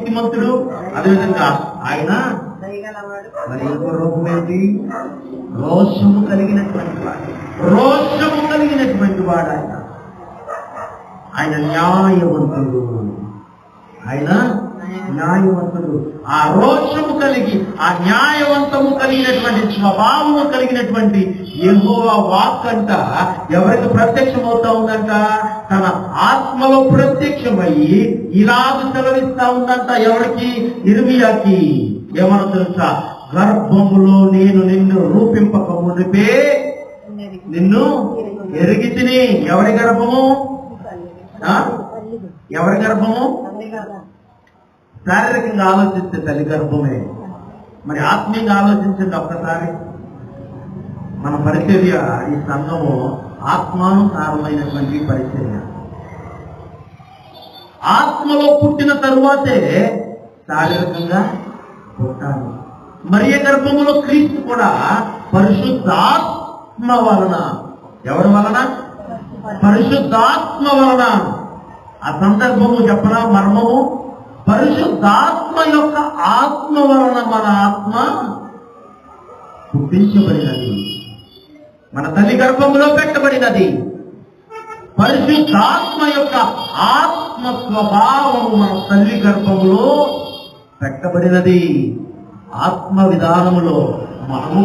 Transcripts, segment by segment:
నీతిమంతుడు, అదేవిధంగా ఆయన మరి ఇంకో రూపం ఏంటి? రోషము కలిగినటువంటి వాడు. రోషము కలిగినటువంటి వాడు ఆయన. ఆయన న్యాయవంతుడు. ఆయన న్యాయవంతుడు. ఆ రోషము కలిగి, ఆ న్యాయవంతము కలిగినటువంటి స్వభావము కలిగినటువంటి యెహోవా వాక్ అంట ఎవరికి ప్రత్యక్షమవుతా ఉందంట? తన ఆత్మలో ప్రత్యక్షమయ్యి ఇలాగ సెలవిస్తా ఉందంట. ఎవరికి? ఇర్మియాకి. ఏమన్నా తెలుసా? గర్భములో నేను నిన్ను రూపింపక మునిపే నిన్ను ఎరిగితిని. ఎవరి గర్భము? ఎవరి గర్భము? శారీరకంగా ఆలోచిస్తే తల్లి గర్భమే. మరి ఆత్మీయంగా ఆలోచించండి ఒక్కసారి. మన పరిచర్య, ఈ సంఘము ఆత్మానుసారమైనటువంటి పరిచర్య. ఆత్మలో పుట్టిన తరువాతే శారీరకంగా పుట్టాలి. మరియ గర్భములో క్రీస్తు కూడా పరిశుద్ధాత్మ వలన. ఎవరి వలన? పరిశుద్ధాత్మ వలన. ఆ సందర్భము చెప్పనా? మర్మము పరిశుద్ధాత్మ యొక్క ఆత్మ వలన మన ఆత్మ పుట్టించబడినది, మన తల్లి గర్భములో పెట్టబడినది. పరిశుద్ధాత్మ యొక్క ఆత్మ స్వభావము మన తల్లి గర్భములో పెట్టబడినది. ఆత్మ విధానములో మనము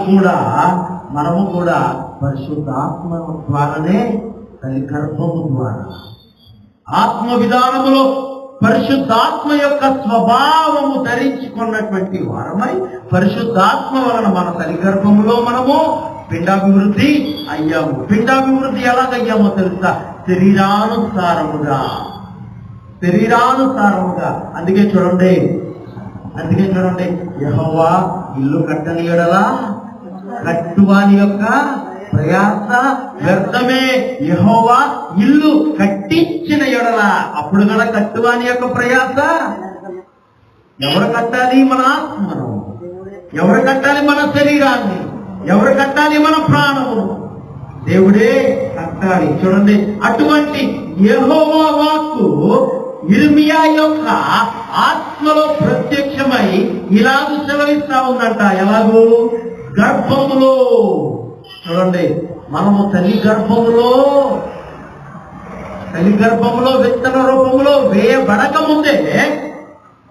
కూడా పరిశుద్ధాత్మ ద్వారానే, తల్లి గర్భము ద్వారా ఆత్మ విధానములో పరిశుద్ధాత్మ యొక్క స్వభావము ధరించుకున్నటువంటి వారమై పరిశుద్ధాత్మ వలన మన తల్లి గర్భములో మనము పిండాభివృద్ధి అయ్యాము. పిండాభివృద్ధి ఎలాగయ్యామో తెలుసా? శరీరానుసారముగా. అందుకే చూడండి యెహోవా ఇల్లు కట్టని యెడల కట్టువాని యొక్క ప్రయాస వ్యర్థమే. యెహోవా ఇల్లు కట్టించిన యెడల, అప్పుడు కూడా కట్టువాని యొక్క ప్రయాస. ఎవరు కట్టాలి? మన ఆత్మను. ఎవరు కట్టాలి? మన శరీరాన్ని. ఎవరు కట్టాలి? మన ప్రాణమును. దేవుడే కట్టాలి. చూడండి, అటువంటి యెహోవా వాక్కు ఇర్మియా యొక్క ఆత్మలో ప్రత్యక్షమై ఇలాగ సెలవిస్తా ఉందంట. ఎలాగూ? గర్భములో. చూడండి, మనము తల్లి గర్భములో విత్తన రూపంలో వేయబడక ముందే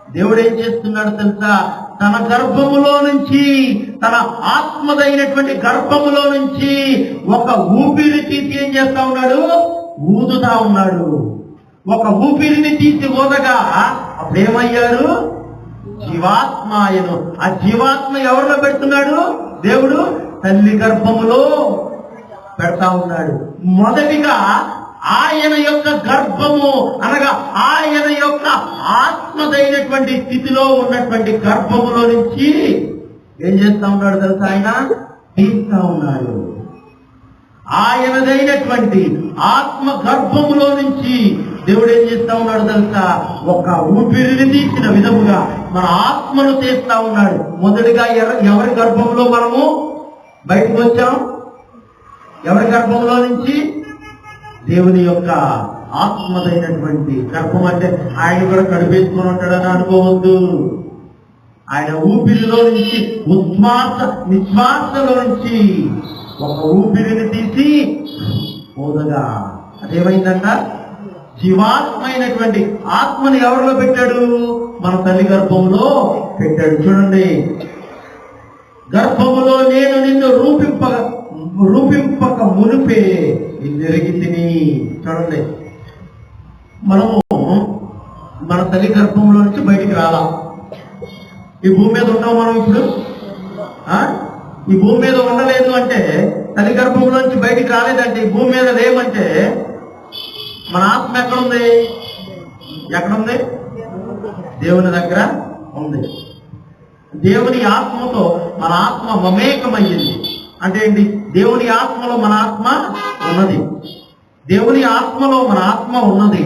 దేవుడు ఏం చేస్తున్నాడు తెలుసా? తన గర్భములో నుంచి, తన ఆత్మదైనటువంటి గర్భములో నుంచి ఒక ఊపిరి తీసి ఏం చేస్తా ఉన్నాడు? ఊదుతా ఉన్నాడు. ఒక ఊపిరిని తీసి ఊదగా అప్పుడేమయ్యారు? జీవాత్మాయను. ఆ జీవాత్మ ఎవరిలో పెడుతున్నాడు? దేవుడు తల్లి గర్భములో పెడతా ఉన్నాడు. మొదటిగా ఆయన యొక్క గర్భము అనగా ఆయన యొక్క ఆత్మదైనటువంటి స్థితిలో ఉన్నటువంటి గర్భములో నుంచి ఏం చేస్తా ఉన్నాడు తెలుసా? ఆయన తీస్తా ఉన్నాడు. ఆయనదైనటువంటి ఆత్మ గర్భములో నుంచి దేవుడు ఏం చేస్తా ఉన్నాడు తెలుసా? ఒక ఊపిరిని తీసిన విధముగా మన ఆత్మను తీస్తా ఉన్నాడు. మొదటిగా ఎవరి గర్భంలో మనము బయటకు వచ్చాం? ఎవరి గర్భంలో నుంచి? దేవుని యొక్క ఆత్మదైనటువంటి గర్భం. అంటే ఆయన కూడా కడిపేసుకొని ఉంటాడని అనుకోవద్దు. ఆయన ఊపిరిలో నుంచి, నిశ్వాసలో నుంచి ఒక ఊపిరిని తీసి పోదగా అదేమైందంట? జీవాత్మైనటువంటి ఆత్మని ఎవరిలో పెట్టాడు? మన తల్లి గర్భంలో పెట్టాడు. చూడండి, గర్భములో నేను నిన్ను రూపింపక మునిపే ఎరిగితిని. చూడండి, మనము మన తల్లి గర్భంలో నుంచి బయటికి రాలా. ఈ భూమి మీద ఉంటాం మనం ఇప్పుడు. ఈ భూమి మీద ఉండలేదు అంటే, తల్లి గర్భంలో నుంచి బయటికి రాలేదంటే, ఈ భూమి మీద లేమంటే మన ఆత్మ ఎక్కడుంది? దేవుని దగ్గర ఉంది. దేవుని ఆత్మతో మన ఆత్మ మమేకమయ్యింది. అంటే ఏంటి? దేవుని ఆత్మలో మన ఆత్మ ఉన్నది. దేవుని ఆత్మలో మన ఆత్మ ఉన్నది.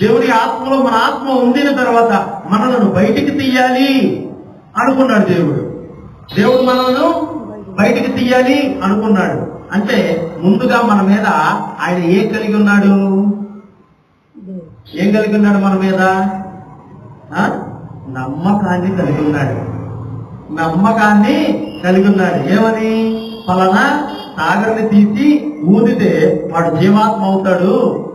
దేవుని ఆత్మలో మన ఆత్మ ఉండిన తర్వాత మనలను బయటికి తీయాలి అనుకున్నాడు దేవుడు. మనలను బయటికి తీయాలి అనుకున్నాడు. అంటే ముందుగా మన మీద ఆయన ఏం కలిగి ఉన్నాడు? మన మీద నమ్మకాన్ని కలిగి ఉన్నాడు. నమ్మకాన్ని కలిగి ఉన్నాడు. ఏమని? ఫలానా సాగర్ని తీసి ఊదితే వాడు జీవాత్మ అవుతాడు,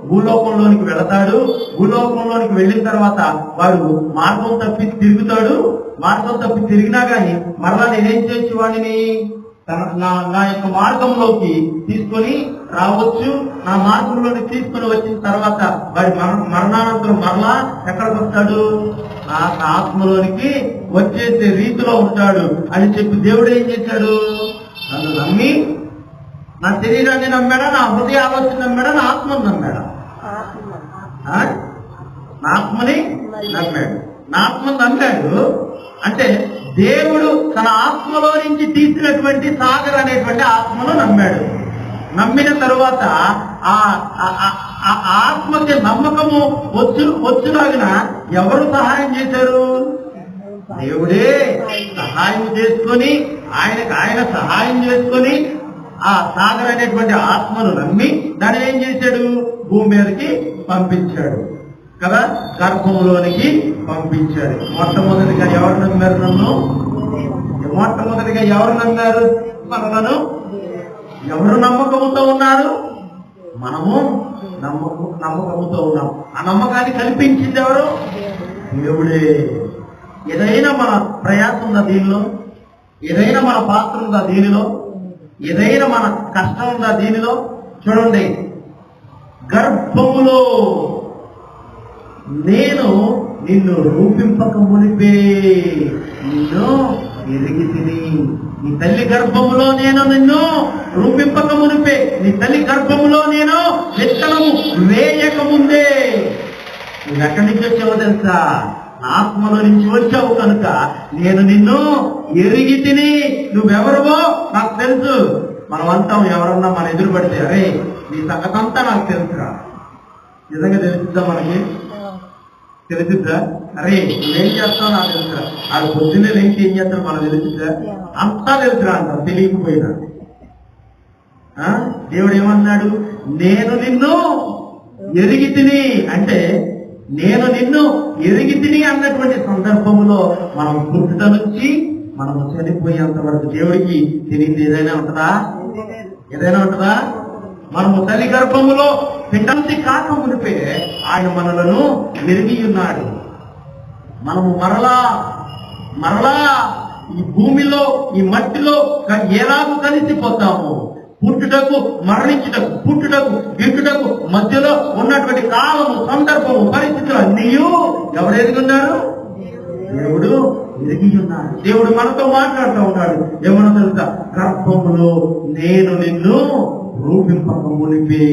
భూలోకంలోనికి వెళతాడు. భూలోకంలోనికి వెళ్ళిన తర్వాత వాడు మార్గం తప్పి తిరుగుతాడు. మార్గం తప్పి తిరిగినా గాని మరలా నేనేం చేసి వాడిని నా యొక్క మార్గంలోకి తీసుకొని రావచ్చు. నా మార్గంలోకి తీసుకొని వచ్చిన తర్వాత వాడి మరణానంతరం మరలా ఎక్కడికి వస్తాడు? నా ఆత్మలోనికి వచ్చేసే రీతిలో ఉంటాడు అని చెప్పి దేవుడు ఏం చేశాడు? నన్ను నమ్మి నా శరీరాన్ని నమ్మాడా, నా హృదయ ఆలోచన నమ్మాడా, నా ఆత్మను నమ్మాడా? నా ఆత్మని నమ్మాడు. నా ఆత్మను నమ్మాడు అంటే దేవుడు తన ఆత్మలో నుంచి తీసినటువంటి సాగర్ అనేటువంటి ఆత్మను నమ్మాడు. నమ్మిన తరువాత ఆ ఆత్మకి నమ్మకము వచ్చులాగిన ఎవరు సహాయం చేశారు? దేవుడే సహాయం చేసుకొని ఆయన సహాయం చేసుకొని ఆ సాగర్ అనేటువంటి ఆత్మను నమ్మి దాన్ని ఏం చేశాడు? భూమి మీదకి పంపించాడు కదా, గర్భంలోనికి పంపించాడు. మొట్టమొదటిగా ఎవరు నమ్మారు నన్ను? మొట్టమొదటిగా ఎవరు నమ్మారు మనలను? ఎవరు నమ్మకంతో ఉన్నారు? మనము నమ్మకంతో ఉన్నాం. ఆ నమ్మకాన్ని కల్పించింది ఎవరు? దేవుడే. ఏదైనా మన ప్రయాసం ఉందా దీనిలో? ఏదైనా మన పాత్ర ఉందా దీనిలో? ఏదైనా మన కష్టం ఉందా దీనిలో? చూడండి, గర్భములో నేను నిన్ను రూపింపక మునిపే నిన్ను ఎరిగి తిని. నీ తల్లి గర్భములో నేను నిన్ను రూపింపక మునిపే, నీ తల్లి గర్భములో నేను విత్తనము వేయక ముందే. నువ్వు ఎక్కడి నుంచి వచ్చావో తెలుసా? ఆత్మలో నుంచి వచ్చావు కనుక నేను నిన్ను ఎరిగి తిని. నువ్వెవరువో నాకు తెలుసు. మనం అంటాం, ఎవరన్నా మన ఎదురు పడితే, అరే నీ సంగతంతా నాకు తెలుసురా. నిజంగా తెలుస్తుందా? మనకి తెలుసుద్దా? అరే నువ్వేం చేస్తావు నాకు తెలుసురా. అది పొద్దున్నే లేచి ఏం చేస్తాడు మనకు తెలుసుద్దా? అంతా తెలుసురా అంటాం తెలియకపోయినా. దేవుడు ఏమన్నాడు? నేను నిన్ను ఎరిగి తిని అంటే నేను నిన్ను ఎరిగి తిని అన్నటువంటి సందర్భంలో మనం పుట్టుట నుంచి మనము చనిపోయేంత వరకు దేవుడికి తెలియదు. ఏదైనా ఉంటుందా? ఏదైనా ఉంటుందా? మనము తల్లి గర్భములో పిండానికి కాక మునిపే ఆయన మనలను ఎరిగి ఉన్నాడు. మనము మరలా ఈ భూమిలో ఈ మట్టిలో ఎలాగూ కలిసిపోతాము. పుట్టుటకు మరణించుటకు, పుట్టుటకు గిట్టుటకు మధ్యలో ఉన్నటువంటి కాలము, సందర్భము, పరిస్థితులు అన్నీ ఎవరు ఎరిగి ఉన్నారు? దేవుడు ఎరిగి ఉన్నాడు. దేవుడు మనతో మాట్లాడుతూ ఉన్నాడు. ఏమన్నా తెలుసా? గర్భములో నేను నిన్ను రూపింపక మునిపే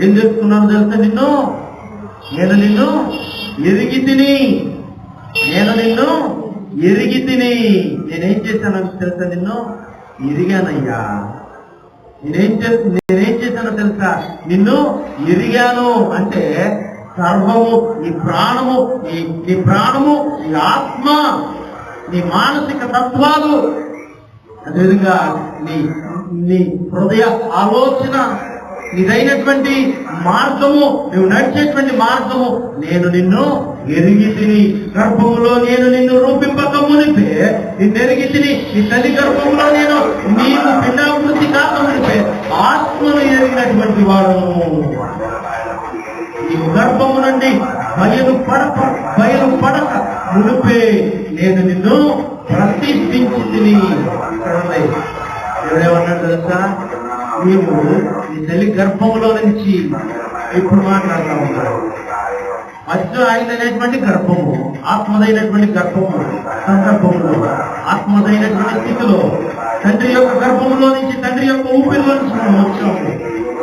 ఏం చేస్తున్నాను తెలుసా? నేను నిన్ను ఎరిగి తిని. నేనేం చేశాను తెలుసా? నిన్ను ఎరిగానయ్యా. నేనేం చేశానో తెలుసా? నిన్ను ఎరిగాను అంటే సర్వము, నీ ప్రాణము, నీ ఆత్మ, నీ మానసిక తత్వాలు, అదేవిధంగా నీ హృదయ ఆలోచన, నీదైనటువంటి మార్గము, నువ్వు నడిచేటువంటి మార్గము నేను నిన్ను ఎరిగి తిని. గర్భములో నేను నిన్ను రూపింపక మునిపే నిన్ను ఎరిగి తిని. నీ తల్లి గర్భములో నేను నీకు పిండాభివృద్ధి కాక మునిపే ఆత్మను ఎరిగినటువంటి వాడు. ఈ గర్భము నుండి బయలుపడక మునిపే నేను నిన్ను ప్రతిష్ఠించి తిని. ఎవరేమన్నాడు తెలుసా? నీవు నీ తల్లి గర్భంలో నుంచి ఇప్పుడు మాట్లాడుతూ ఉంటాడు. మధ్య ఆయనైనటువంటి గర్భము, ఆత్మదైనటువంటి గర్భము సందర్భంలో, ఆత్మదైనటువంటి స్థితిలో తండ్రి యొక్క గర్భంలో నుంచి, తండ్రి యొక్క ఊపిరిలో నుంచి మనం వచ్చాము.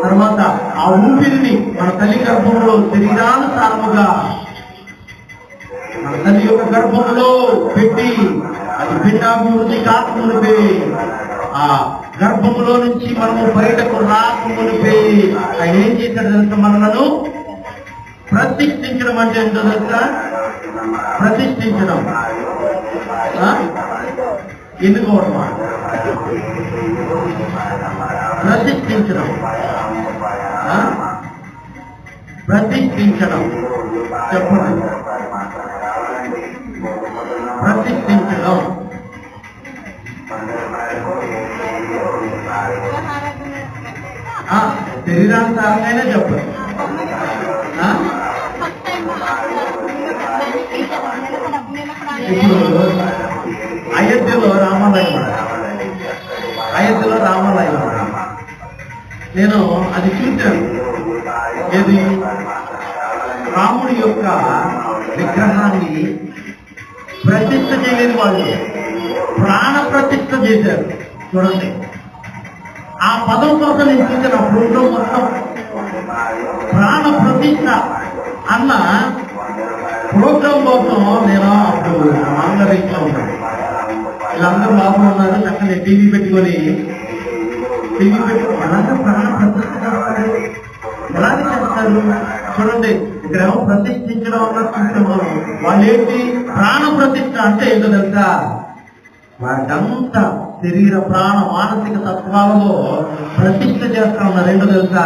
తర్వాత ఆ ఊపిరిని మన తల్లి గర్భంలో శరీరానుసారముగా మన తల్లి యొక్క గర్భంలో పెట్టి అది పిండాభివృద్ధి కాకమునిపే, ఆ గర్భములో నుంచి మనము బయటకు రాకమునిపే ఆయన ఏం చేశాడు తెలుసా? మనలను ప్రతిష్ఠించడం. అంటే ఏంటో తెలుసా? ప్రతిష్ఠించడం. ఎన్నుకోవడం, ప్రతిష్ఠించడం. ప్రతిష్ఠించడం చెప్పండి. ప్రతిష్ఠించడం. శరీరానుసారంగానే చెప్పాలి. ఇప్పుడు అయోధ్యలో రామాలయం, నేను అది చూశాను. ఏది? రాముడి యొక్క విగ్రహాన్ని ప్రతిష్ఠ చేయలేని వాళ్ళు ప్రాణ ప్రతిష్ఠ చేశారు. చూడండి, ఆ పదం కోసం నేను చూసిన ప్రోగ్రాం మొత్తం ప్రాణ ప్రతిష్ఠ అన్న ప్రోగ్రాం కోసం నేను అప్పుడు ఆంధ్రప్రదేశ్లో ఉన్నాను. వీళ్ళందరూ లోపల ఉన్నారు. చక్కని టీవీ పెట్టుకొని ఎలాగ ప్రాణ ప్రతిష్ఠ చేస్తారు, ఎలాగ చేస్తారు చూడండి. ఇక్కడేమో ప్రతిష్ఠించడం అన్నది చూస్తున్నాం. వాళ్ళు ఏంటి? ప్రాణ ప్రతిష్ఠ అంటే ఏంటో తెలుసా? వాటంతా శరీర ప్రాణ మానసిక తత్వాలలో ప్రతిష్ఠ చేస్తా ఉన్నారు. ఏంటో తెలుసా?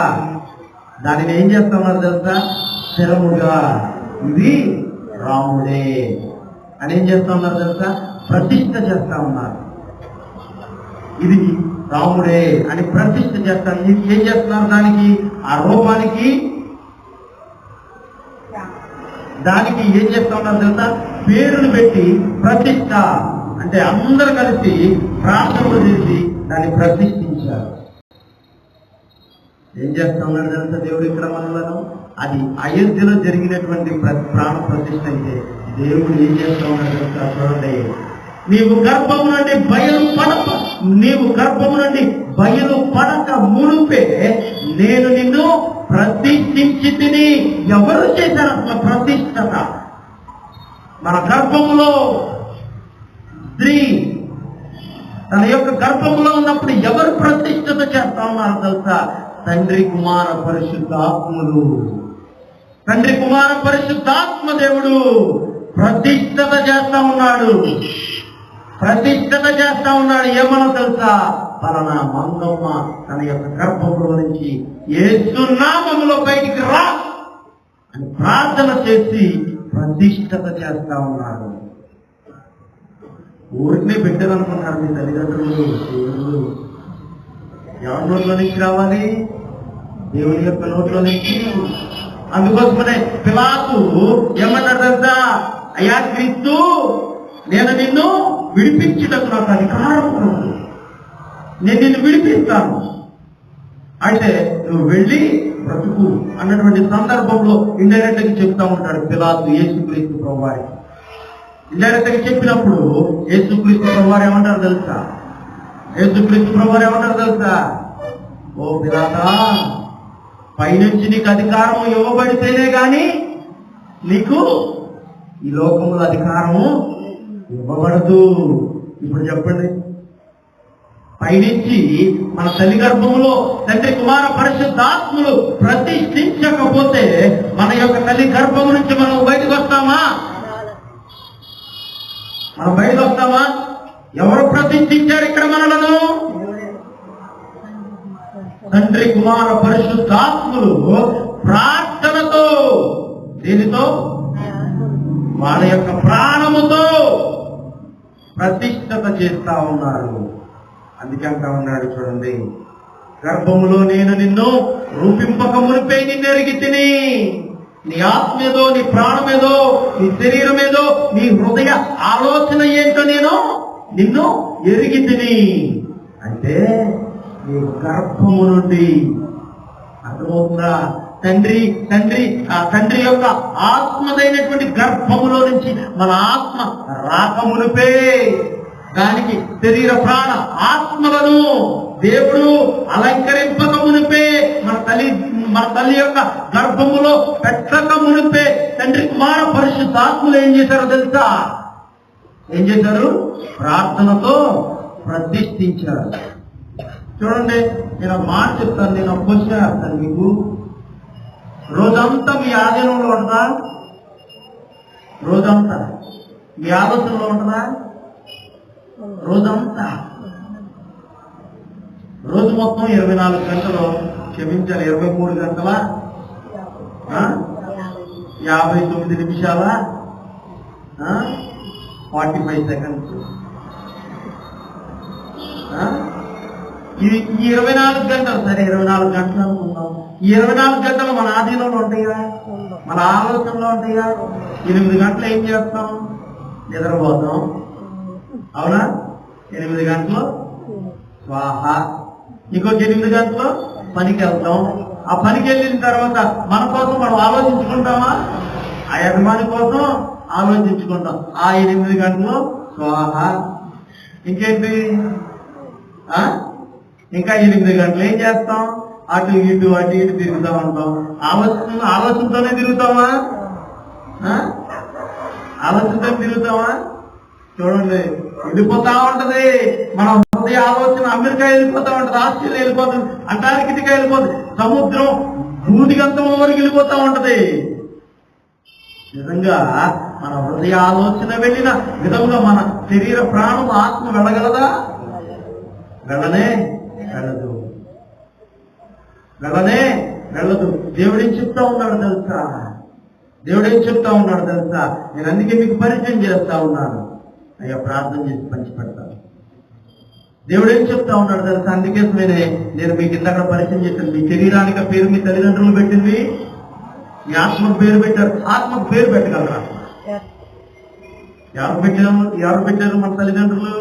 దానిని ఏం చేస్తా ఉన్నారు తెలుసా? స్థిరముగా ఇది రాముడే అని ఏం చేస్తా ఉన్నారు తెలుసా? ప్రతిష్ఠ చేస్తా ఉన్నారు. ఇది రాముడే అని ప్రతిష్ఠ చేస్తారు. ఏం చేస్తున్నారు? దానికి, ఆ రూపానికి, దానికి ఏం చేస్తా ఉన్నారు తెలుసా? పేరును పెట్టి ప్రతిష్ఠ అంటే అందరూ కలిసి ప్రార్థనలు చేసి దాన్ని ప్రతిష్ఠించారు. ఏం చేస్తా ఉన్నాడు తెలుసా దేవుడు ఇక్కడ మనలను? అది అయోధ్యలో జరిగినటువంటి ప్రాణ ప్రతిష్ఠ అయితే దేవుడు ఏం చేస్తా ఉన్నాడు తెలుసా? చూడండి, నీవు గర్భము నుండి బయలు పడక మునుపే నేను నిన్ను ప్రతిష్ఠించి తిని. ఎవరు చేశారు అసలు ప్రతిష్ఠత? మన గర్భములో స్త్రీ తన యొక్క గర్భంలో ఉన్నప్పుడు ఎవరు ప్రతిష్ఠత చేస్తా ఉన్నారు తెలుసా? తండ్రి కుమార పరిశుద్ధాత్ములు. తండ్రి కుమార పరిశుద్ధాత్మ దేవుడు ప్రతిష్ఠత చేస్తా ఉన్నాడు. ఏమన్నా తెలుసా? పలానా మంగమ్మ తన యొక్క గర్భంలో నుంచి యేసు నామములో బయటికి రా అని ప్రార్థన చేసి ప్రతిష్ఠత చేస్తా ఉన్నాడు. ఊరినే పెట్టారనుకున్నారు మీ తల్లిదండ్రులు. దేవుడు ఎవరి నోట్లో నుంచి రావాలి? దేవుని యొక్క నోట్లో నుంచి. అందుకోసమనే పిలాతు ఏమన్నాడు తెలుసా? అయ్యా క్రీస్తు, నేను నిన్ను విడిపించటకు నాకు అధికారం ఉంది, నేను నిన్ను విడిపిస్తాను, అయితే నువ్వు వెళ్ళి బ్రతుకు అన్నటువంటి సందర్భంలో ఇండైరెక్ట్ గా చెప్తా ఉంటాడు పిలాతు యేసుక్రీస్తు ప్రభువారి. ఇండైరెక్ట్ గా చెప్పినప్పుడు యేసుక్రీస్తు ప్రభువారు ఏమంటారు తెలుసా? ఓ పిలాతా, పైనుంచి నీకు అధికారం ఇవ్వబడితేనే గాని నీకు ఈ లోకంలో అధికారము ఇవ్వబడదు. ఇప్పుడు చెప్పండి, పైనుంచి మన తల్లి గర్భములో తండ్రి కుమార పరిశుద్ధాత్ములు ప్రతిష్ఠించకపోతే మన యొక్క తల్లి గర్భము నుంచి మనం బయటకు వస్తామా? ఎవరు ప్రతిష్ఠించారు ఇక్కడ మనలను? తండ్రి కుమార పరిశుద్ధాత్ములు ప్రార్థనతో, దీనితో వాళ్ళ యొక్క ప్రాణముతో ప్రతిష్ఠత చేస్తా ఉన్నారు. అందుకే అంటా ఉన్నాడు చూడండి, గర్భములో నేను నిన్ను రూపింపక మునిపే నిన్ను ఎరిగి తిని. నీ ఆత్మేదో, నీ ప్రాణమేదో, నీ శరీరమేదో, నీ హృదయ ఆలోచన ఏంటో నేను నిన్ను ఎరిగి తిని. అంటే నీ గర్భము నుండి, అర్థమవుతుందా? తండ్రి యొక్క ఆత్మదైనటువంటి గర్భములో నుంచి మన ఆత్మ రాకమునిపే, దానికి శరీర ప్రాణ ఆత్మలను దేవుడు అలంకరింపక మునిపే, మన తల్లి యొక్క గర్భములో పెట్టక మునిపే తండ్రి కుమార పరిశుద్ధాత్ములు ఏం చేశారో తెలుసా? ప్రార్థనతో ప్రతిష్ఠించారు. చూడండి, నేను మాట చెప్తాను, నేను ఒక క్వశ్చన్ వేస్తాను మీకు. రోజంతా మీ ఆధీనంలో ఉంటుందా? రోజంతా మీ ఆలోచనలో ఉంటుందా? రోజు మొత్తం 24 గంటలు, క్షమించాలి 23 గంటల 59 నిమిషాల 45 seconds. ఈ 24 గంటలు, సరే 24 గంటలు అనుకుందాం. ఈ 24 గంటలు మన ఆధీనంలో ఉంటాయిగా, మన ఆలోచనలో ఉంటాయిగా. 8 గంటలు ఏం చేస్తాం? నిద్రపోతాం, అవునా? 8 గంటలు స్వాహ. ఇంకొక 8 గంటలు పనికి వెళ్తాం. ఆ పనికి వెళ్ళిన తర్వాత మన కోసం మనం ఆలోచించుకుంటామా? ఆ యజమాని కోసం ఆలోచించుకుంటాం. ఆ 8 గంటలు స్వాహ. ఇంకేంటి? ఇంకా 8 గంటలు ఏం చేస్తాం? అటు ఇటు తిరుగుతా ఉంటాం. ఆలోచనతోనే తిరుగుతామా? ఆలోచనతో తిరుగుతామా? చూడండి, వెళ్ళిపోతా ఉంటది మన హృదయ ఆలోచన. అమెరికా వెళ్ళిపోతా ఉంటది, ఆస్ట్రేలియా వెళ్ళిపోతుంది, అంటార్కిటికా వెళ్ళిపోతుంది, సముద్రం భూదిగంతం వరకు వెళ్ళిపోతా ఉంటది. నిజంగా మన హృదయ ఆలోచన వెళ్ళిన విధంగా మన శరీర ప్రాణం ఆత్మ వెళ్ళగలదా? వెళ్ళనే వెళ్ళదు, వెళ్ళనే వెళ్ళదు. దేవుడేం చెప్తా ఉన్నాడు తెలుసా? దేవుడేం చెప్తా ఉన్నాడు తెలుసా? నేను అందుకే మీకు పరిచయం చేస్తా ఉన్నాను. అయ్యా, ప్రార్థన చేసి పంచిపెడతాను. దేవుడేం చెప్తా ఉన్నాడు తెలుసా? అందుకోసమేనే నేను మీకు ఇందాక పరిచయం చేశాను. మీ శరీరానికి పేరు మీ తల్లిదండ్రులు పెట్టింది, మీ ఆత్మకు పేరు పెట్టారు. ఆత్మకు పేరు పెట్టగలరా? ఎవరు పెట్టారు మన తల్లిదండ్రులు?